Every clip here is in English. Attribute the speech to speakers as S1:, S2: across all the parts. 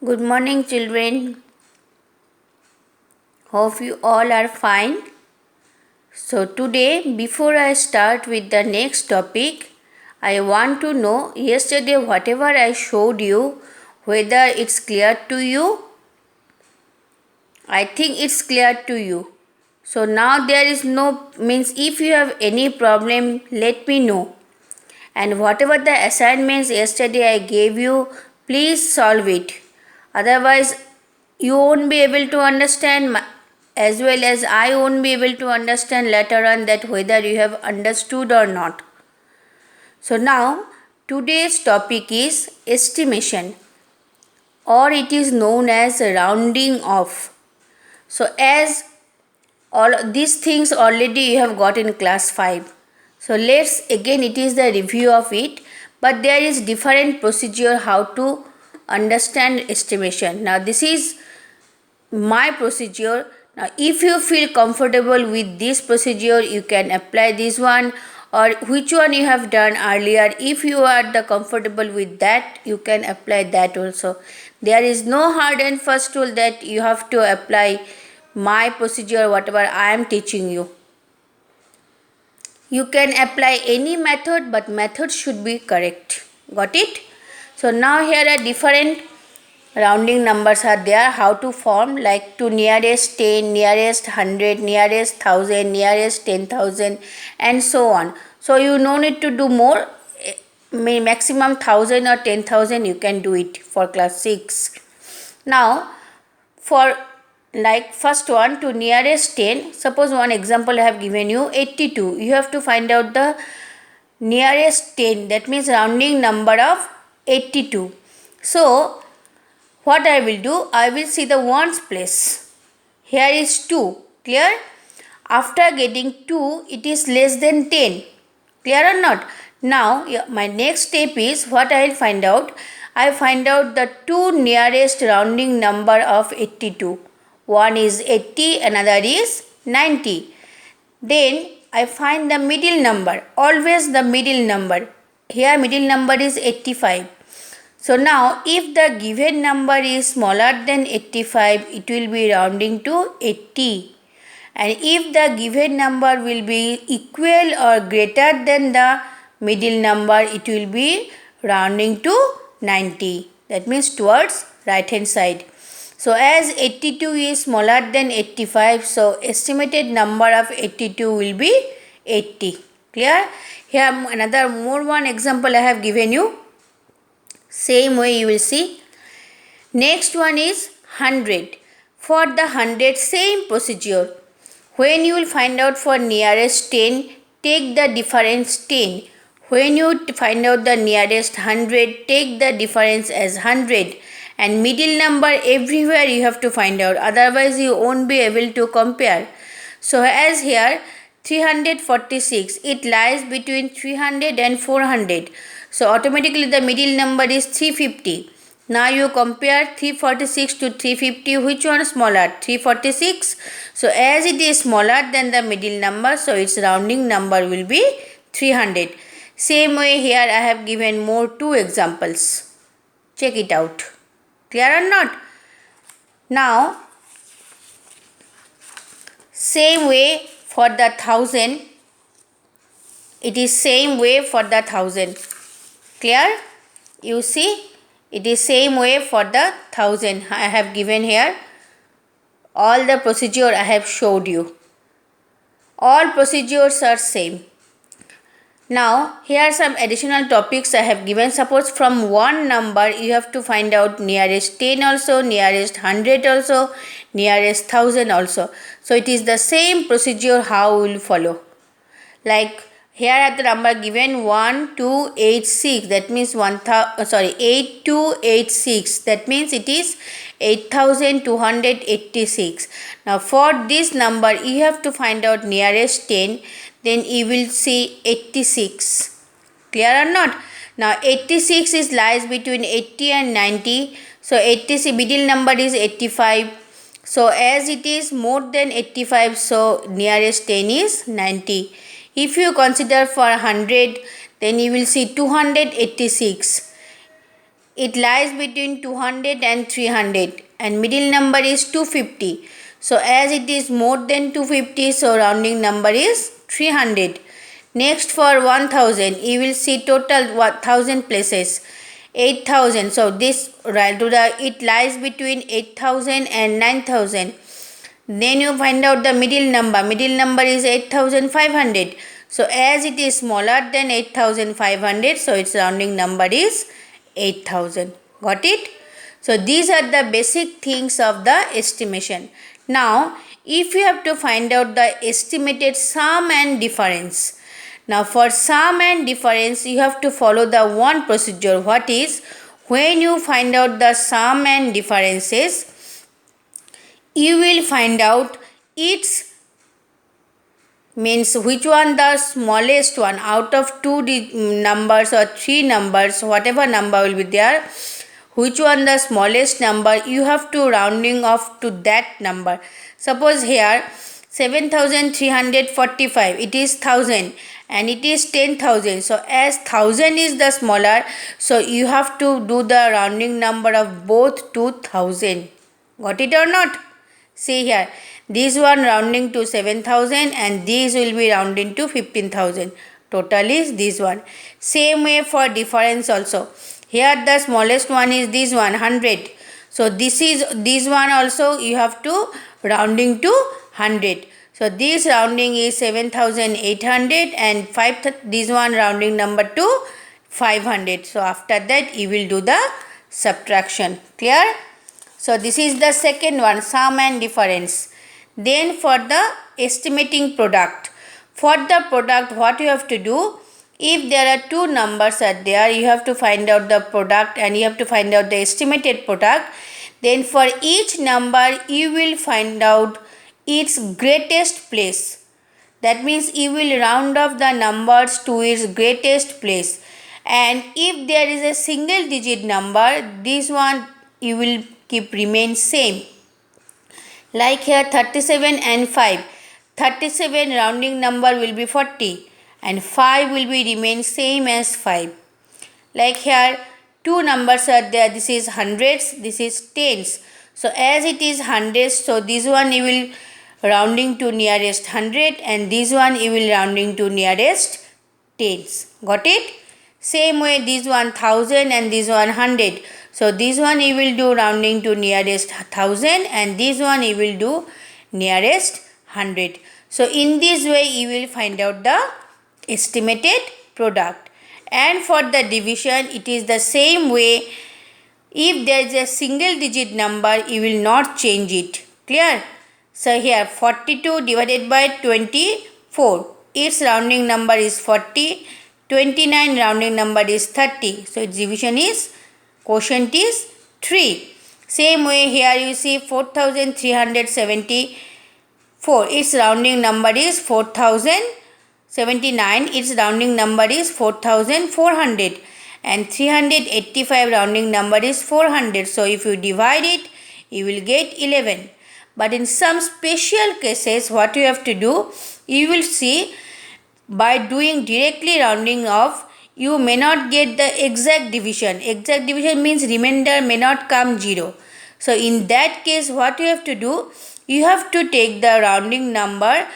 S1: Good morning, children. Hope you all are fine. So, today, before I start with the next topic, I want to know yesterday whatever I showed you, whether it's clear to you. I think it's clear to you. So, now there is no means if you have any problem, let me know. And whatever the assignments yesterday I gave you, please solve it. Otherwise, you won't be able to understand as well as I won't be able to understand later on that whether you have understood or not. So now today's topic is estimation, or it is known as rounding off. So as all these things already you have got in class 5. So let's again, it is the review of it, but there is different procedure how to understand estimation. Now this is my procedure. Now if you feel comfortable with this procedure, you can apply this one, or which one you have done earlier. If you are the comfortable with that, you can apply that also. There is no hard and fast rule that you have to apply my procedure whatever I am teaching you. You can apply any method, but method should be correct. Got it? So now here are different rounding numbers are there, how to form, like to nearest 10, nearest 100, nearest 1000, nearest 10,000, and so on. So you no need to do more, maximum 1000 or 10,000 you can do it for class 6. Now for like first one to nearest 10, suppose one example I have given you 82, you have to find out the nearest 10, that means rounding number of 82. So what I will do, I will see the ones place. Here is 2, clear? After getting 2, it is less than 10, clear or not? Now my next step is what I will find out. I find out the two nearest rounding number of 82. One is 80, another is 90. Then I find the middle number, always the middle number. Here middle number is 85. So now if the given number is smaller than 85, it will be rounding to 80. And if the given number will be equal or greater than the middle number, it will be rounding to 90. That means towards right hand side. So as 82 is smaller than 85, so estimated number of 82 will be 80. Clear? Here another more one example I have given you. Same way you will see. Next one is 100. For the 100, same procedure. When you will find out for nearest 10, take the difference 10. When you find out the nearest 100, take the difference as 100. And middle number everywhere you have to find out. Otherwise you won't be able to compare. So as here 346, it lies between 300 and 400. So automatically the middle number is 350. Now you compare 346 to 350, which one is smaller? 346. So as it is smaller than the middle number, so its rounding number will be 300. Same way here I have given more two examples. Check it out. Clear or not? Now same way for the 1000. It is same way for the 1000. Clear? You see, it is same way for the 1000. I have given here all the procedure I have showed you. All procedures are same. Now here are some additional topics I have given. Suppose from one number you have to find out nearest 10 also, nearest 100 also, nearest 1000 also. So it is the same procedure how we will follow. Like here are the number given 1286, that means 8286, that means it is 8286. Now for this number you have to find out nearest 10, then you will see 86. Clear or not? Now 86 is lies between 80 and 90. So 86 middle number is 85. So as it is more than 85, so nearest 10 is 90. If you consider for 100, then you will see 286. it lies between 200 and 300 and middle number is 250. So as it is more than 250, so rounding number is 300. Next for 1000, you will see total 1000 places. 8000. So this it lies between 8000 and 9000. Then you find out the middle number. Middle number is 8500. So as it is smaller than 8500, so its rounding number is 8000. Got it? So these are the basic things of the estimation. Now if you have to find out the estimated sum and difference. Now for sum and difference, you have to follow the one procedure. What is? When you find out the sum and differences, you will find out its means which one the smallest one out of two numbers or three numbers, whatever number will be there, which one the smallest number, you have to rounding off to that number. Suppose here 7345, it is 1000 and it is 10,000. So as 1000 is the smaller, so you have to do the rounding number of both to 1000. Got it or not? See here, this one rounding to 7000 and these will be rounding to 15,000. Total is this one. Same way for difference also. Here the smallest one is this one, 100. So this one also you have to rounding to 100. So this rounding is 7800 and this one rounding number to 500. So after that you will do the subtraction. Clear? So this is the second one, sum and difference. Then for the estimating product. For the product, what you have to do, if there are two numbers are there, you have to find out the product and you have to find out the estimated product. Then for each number, you will find out its greatest place. That means you will round off the numbers to its greatest place. And if there is a single digit number, this one you will keep remain same. Like here 37 and 5. 37 rounding number will be 40 and 5 will be remain same as 5. Like here two numbers are there, this is hundreds, this is tens. So as it is hundreds, so this one you will rounding to nearest 100 and this one you will rounding to nearest tens. Got it? Same way this one 1000 and this one 100. So this one you will do rounding to nearest 1000 and this one you will do nearest 100. So in this way you will find out the estimated product. And for the division it is the same way. If there is a single digit number, you will not change it. Clear? So here 42 divided by 24. Its rounding number is 40. 29 rounding number is 30. So its division is, quotient is 3. Same way here you see 4374. Its rounding number is 4079. Its rounding number is 4400. And 385 rounding number is 400. So if you divide it, you will get 11. But in some special cases, what you have to do, you will see by doing directly rounding off, you may not get the exact division. Exact division means remainder may not come 0. So in that case, what you have to do, you have to take the rounding number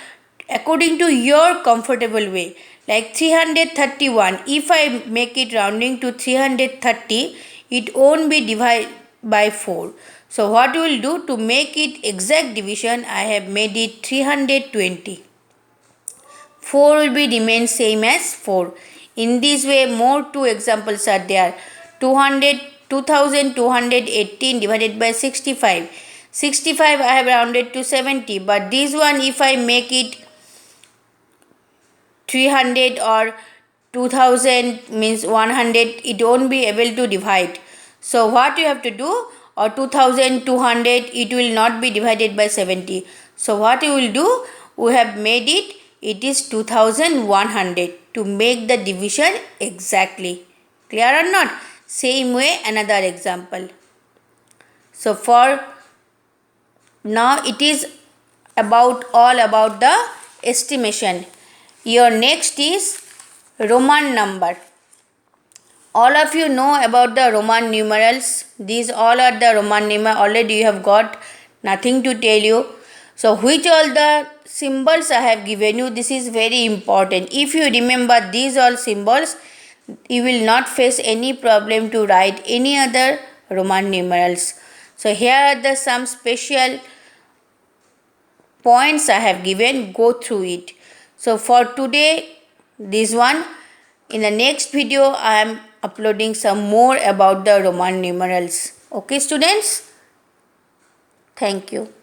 S1: according to your comfortable way. Like 331, if I make it rounding to 330, it won't be divided by 4. So what you will do, to make it exact division, I have made it 320. 4 will be remain same as 4. In this way, more two examples are there. 2218 divided by 65. 65 I have rounded to 70, but this one if I make it 300 or 2000 means 100, it won't be able to divide. So what you have to do, or 2200, it will not be divided by 70. So what you will do, we have made it, it is 2100 to make the division exactly. Clear or not? Same way another example. So for now it is all about the estimation. Your next is Roman number. All of you know about the Roman numerals. These all are the Roman numerals. Already you have got, nothing to tell you. So which all the symbols I have given you, this is very important. If you remember these all symbols, you will not face any problem to write any other Roman numerals. So here are the some special points I have given, go through it. So for today, this one. In the next video, I am uploading some more about the Roman numerals. Okay, students? Thank you.